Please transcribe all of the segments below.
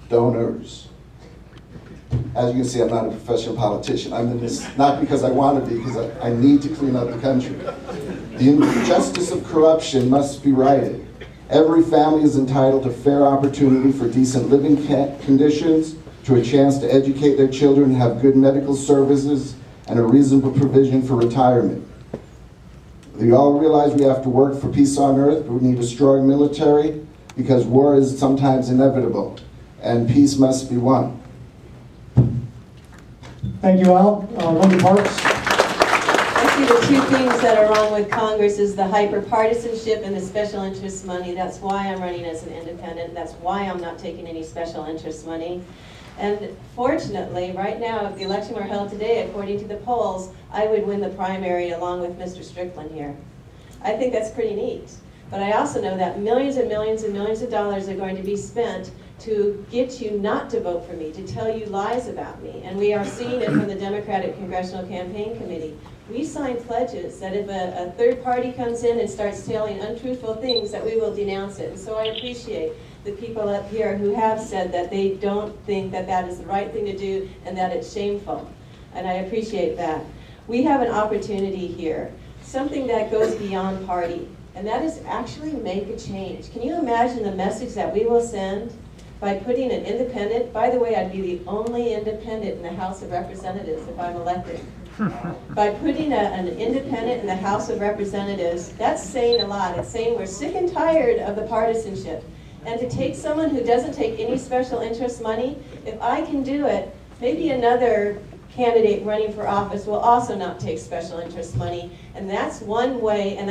donors. As you can see, I'm not a professional politician. I'm in this not because I want to be, because I need to clean up the country. The injustice of corruption must be righted. Every family is entitled to fair opportunity for decent living conditions, to a chance to educate their children, have good medical services, and a reasonable provision for retirement. We all realize we have to work for peace on earth, but we need a strong military because war is sometimes inevitable, and peace must be won. Thank you, Al. Member Parks. I see the two things that are wrong with Congress is the hyper-partisanship and the special interest money. That's why I'm running as an independent. That's why I'm not taking any special interest money. And fortunately, right now, if the election were held today, according to the polls, I would win the primary along with Mr. Strickland here. I think that's pretty neat. But I also know that millions and millions and millions of dollars are going to be spent to get you not to vote for me, to tell you lies about me. And we are seeing it from the Democratic Congressional Campaign Committee. We sign pledges that if a third party comes in and starts telling untruthful things, that we will denounce it. And so I appreciate the people up here who have said that they don't think that that is the right thing to do and that it's shameful. And I appreciate that. We have an opportunity here, something that goes beyond party, and that is actually make a change. Can you imagine the message that we will send by putting an independent? By the way, I'd be the only independent in the House of Representatives if I'm elected. By putting an independent in the House of Representatives, that's saying a lot. It's saying we're sick and tired of the partisanship. And to take someone who doesn't take any special interest money, if I can do it, maybe another candidate running for office will also not take special interest money. And that's one way, and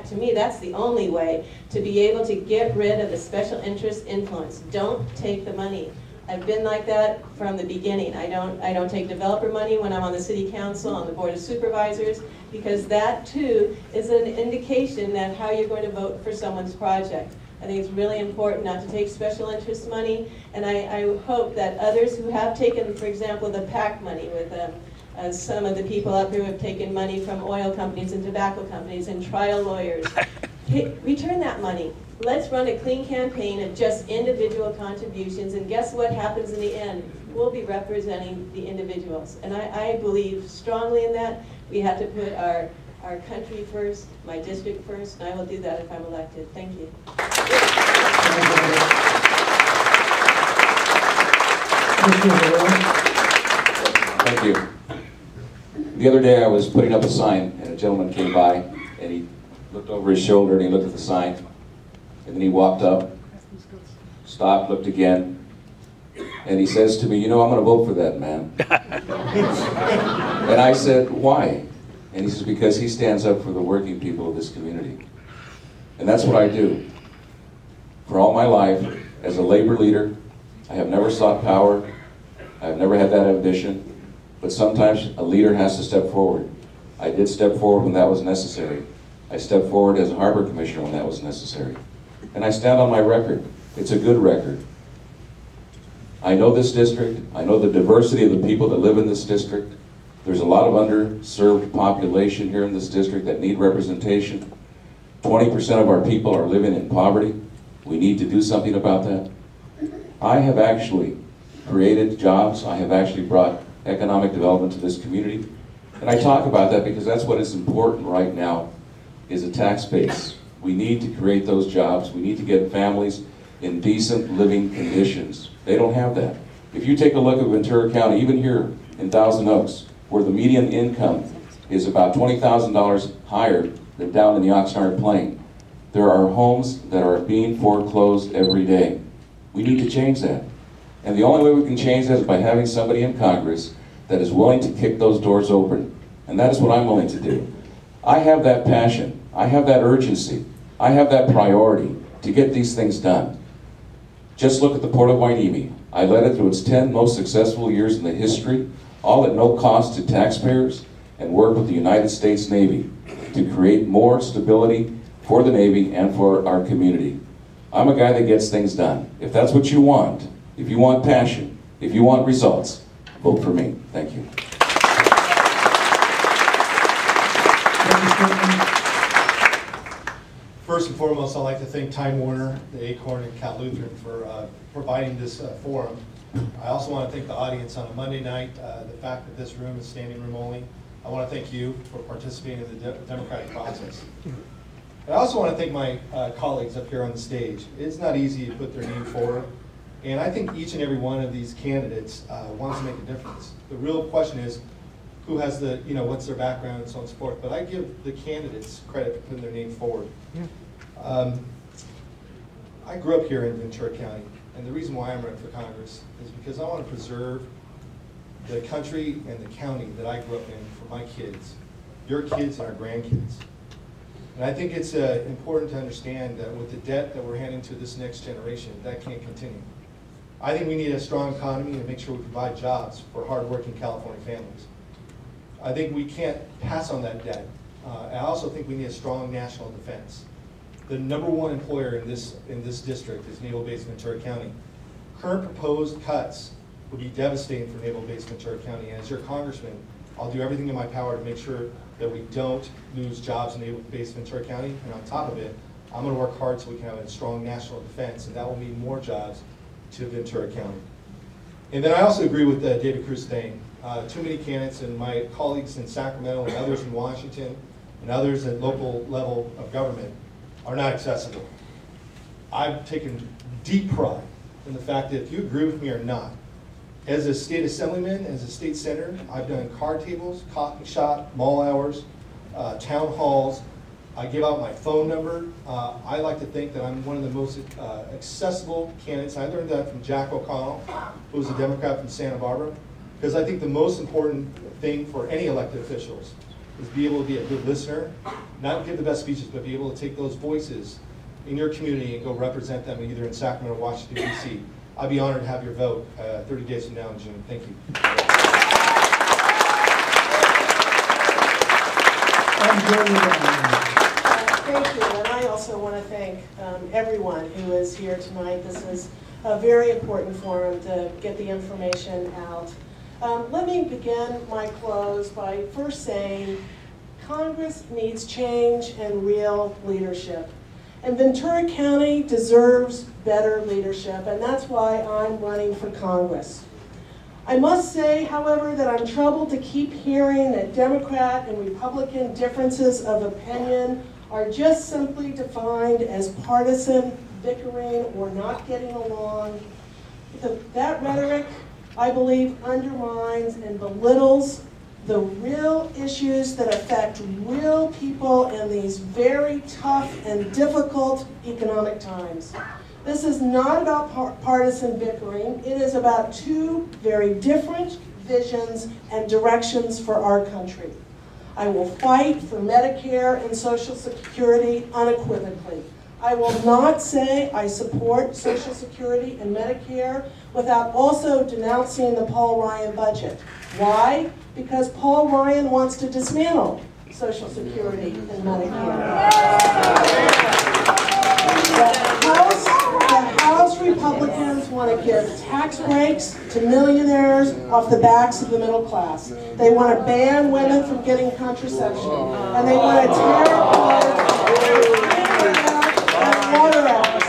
to me, that's the only way to be able to get rid of the special interest influence. Don't take the money. I've been like that from the beginning. I don't take developer money when I'm on the city council, on the board of supervisors, because that too is an indication that how you're going to vote for someone's project. I think it's really important not to take special interest money, and I hope that others who have taken, for example, the PAC money with some of the people up here who have taken money from oil companies and tobacco companies and trial lawyers, return that money. Let's run a clean campaign of just individual contributions, and guess what happens in the end? We'll be representing the individuals, and I believe strongly in that. We have to put our country first, my district first, and I will do that if I'm elected. Thank you. Thank you. The other day I was putting up a sign, and a gentleman came by, and he looked over his shoulder, and he looked at the sign, and then he walked up, stopped, looked again, and he says to me, "You know, I'm going to vote for that man." And I said, "Why?" And he says, "Because he stands up for the working people of this community." And that's what I do. For all my life, as a labor leader, I have never sought power. I have never had that ambition. But sometimes a leader has to step forward. I did step forward when that was necessary. I stepped forward as a harbor commissioner when that was necessary. And I stand on my record. It's a good record. I know this district. I know the diversity of the people that live in this district. There's a lot of underserved population here in this district that need representation. 20% of our people are living in poverty. We need to do something about that. I have actually created jobs. I have actually brought economic development to this community. And I talk about that because that's what is important right now, is a tax base. We need to create those jobs. We need to get families in decent living conditions. They don't have that. If you take a look at Ventura County, even here in Thousand Oaks, where the median income is about $20,000 higher than down in the Oxnard Plain, there are homes that are being foreclosed every day. We need to change that. And the only way we can change that is by having somebody in Congress that is willing to kick those doors open. And that is what I'm willing to do. I have that passion. I have that urgency. I have that priority to get these things done. Just look at the Port of Wainimi. I led it through its 10 most successful years in the history, all at no cost to taxpayers, and worked with the United States Navy to create more stability for the Navy and for our community. I'm a guy that gets things done. If that's what you want, if you want passion, if you want results, vote for me. Thank you. First and foremost, I'd like to thank Time Warner, the Acorn, and Cal Lutheran for providing this forum. I also want to thank the audience on a Monday night. The fact that this room is standing room only. I want to thank you for participating in the democratic process. And I also want to thank my colleagues up here on the stage. It's not easy to put their name forward. And I think each and every one of these candidates wants to make a difference. The real question is, who has the, what's their background and so on and so forth. But I give the candidates credit for putting their name forward. Yeah. I grew up here in Ventura County, and the reason why I'm running for Congress is because I want to preserve the country and the county that I grew up in for my kids, your kids and our grandkids. And I think it's important to understand that with the debt that we're handing to this next generation, that can't continue. I think we need a strong economy and make sure we provide jobs for hardworking California families. I think we can't pass on that debt. I also think we need a strong national defense. The #1 employer in this district is Naval-based Ventura County. Current proposed cuts would be devastating for Naval-based Ventura County. And as your congressman, I'll do everything in my power to make sure that we don't lose jobs in Naval-based Ventura County. And on top of it, I'm going to work hard so we can have a strong national defense, and that will mean more jobs to Ventura County. And then I also agree with David Cruz-Thayne. Too many candidates, and my colleagues in Sacramento and others in Washington and others at local level of government are not accessible. I've taken deep pride in the fact that if you agree with me or not, as a state assemblyman, as a state senator, I've done card tables, coffee shop, mall hours, town halls. I give out my phone number. I like to think that I'm one of the most accessible candidates. I learned that from Jack O'Connell, who was a Democrat from Santa Barbara, because I think the most important thing for any elected officials is be able to be a good listener, not give the best speeches, but be able to take those voices in your community and go represent them either in Sacramento or Washington, D.C. I'd be honored to have your vote 30 days from now in June. Thank you. Thank you, and I also want to thank everyone who is here tonight. This is a very important forum to get the information out. Let me begin my close by first saying Congress needs change and real leadership. And Ventura County deserves better leadership, and that's why I'm running for Congress. I must say, however, that I'm troubled to keep hearing that Democrat and Republican differences of opinion are just simply defined as partisan bickering or not getting along. That rhetoric, I believe, undermines and belittles the real issues that affect real people in these very tough and difficult economic times. This is not about partisan bickering. It is about two very different visions and directions for our country. I will fight for Medicare and Social Security unequivocally. I will not say I support Social Security and Medicare without also denouncing the Paul Ryan budget. Why? Because Paul Ryan wants to dismantle Social Security and Medicare. The House Republicans want to give tax breaks to millionaires off the backs of the middle class. They want to ban women from getting contraception. And they want to tear apart water rights.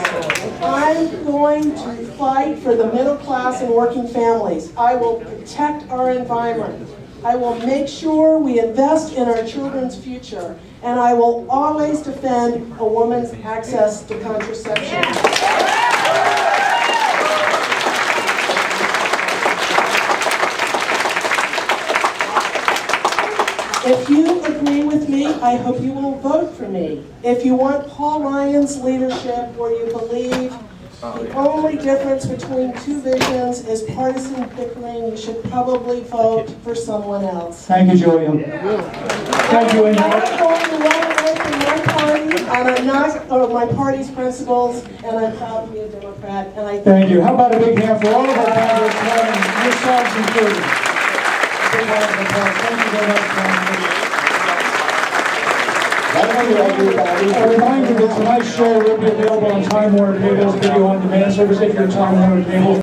I'm going to fight for the middle class and working families. I will protect our environment. I will make sure we invest in our children's future. And I will always defend a woman's access to contraception. If you agree with me, I hope you will vote for me. If you want Paul Ryan's leadership, or you believe the only difference between two visions is partisan bickering, you should probably vote for someone else. Thank you, Julia. Thank you, I'm not going to run away from my party, and I'm not of my party's principles, and I'm proud to be a Democrat. And I Thank you. How about a big hand for all of our congressmen, yourselves included? Big round of applause. Thank you very much. Thank you, everybody. A reminder that tonight's show will be available on Time Warner Cable's video on demand service if you're a Time Warner Cable.